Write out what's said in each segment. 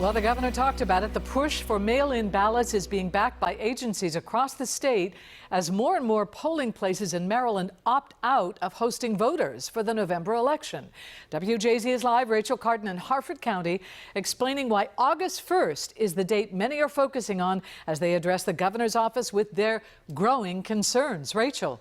Well, the governor talked about it. The push for mail-in ballots is being backed by agencies across the state as more and more polling places in Maryland opt out of hosting voters for the November election. WJZ is live. Rachel Carden in Harford County explaining why August 1st is the date many are focusing on as they address the governor's office with their growing concerns. Rachel.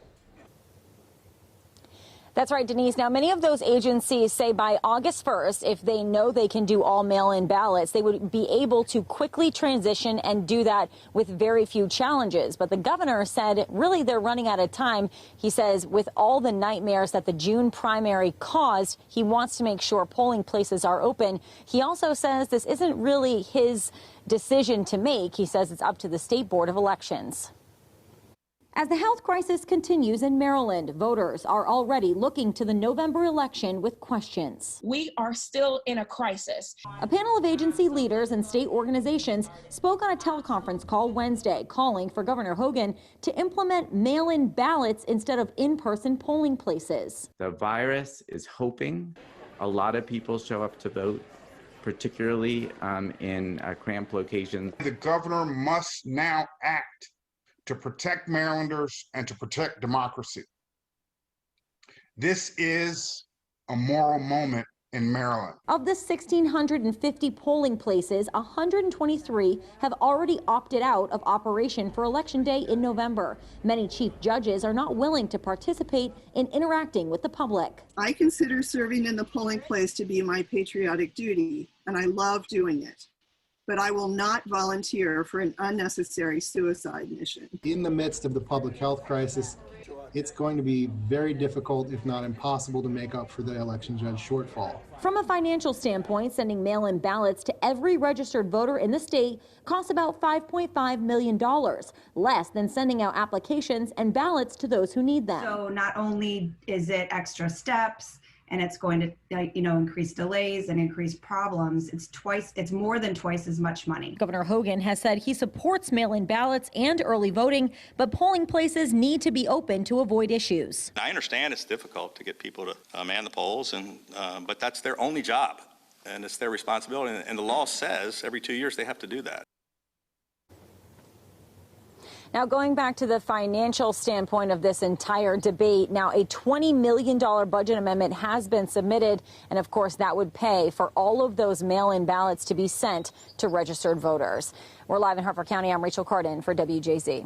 That's right, Denise. Now, many of those agencies say by August 1st, if they know they can do all mail-in ballots, they would be able to quickly transition and do that with very few challenges. But the governor said really they're running out of time. He says with all the nightmares that the June primary caused, he wants to make sure polling places are open. He also says this isn't really his decision to make. He says it's up to the State Board of Elections. As the health crisis continues in Maryland, voters are already looking to the November election with questions. We are still in a crisis. A panel of agency leaders and state organizations spoke on a teleconference call Wednesday, calling for Governor Hogan to implement mail-in ballots instead of in-person polling places. The virus is hoping a lot of people show up to vote, particularly in cramped locations. The governor must now act to protect Marylanders and to protect democracy. This is a moral moment in Maryland. Of the 1,650 polling places, 123 have already opted out of operation for Election Day in November. Many chief judges are not willing to participate in interacting with the public. I consider serving in the polling place to be my patriotic duty, and I love doing it. But I will not volunteer for an unnecessary suicide mission. In the midst of the public health crisis, it's going to be very difficult, if not impossible, to make up for the election judge shortfall. From a financial standpoint, sending mail-in ballots to every registered voter in the state costs about $5.5 million, less than sending out applications and ballots to those who need them. So not only is it extra steps, and it's going to, increase delays and increase problems. It's more than twice as much money. Governor Hogan has said he supports mail-in ballots and early voting, but polling places need to be open to avoid issues. I understand it's difficult to get people to man the polls, but that's their only job, and it's their responsibility. And the law says every 2 years they have to do that. Now, going back to the financial standpoint of this entire debate, now a $20 million budget amendment has been submitted, and of course that would pay for all of those mail-in ballots to be sent to registered voters. We're live in Harford County. I'm Rachel Carden for WJZ.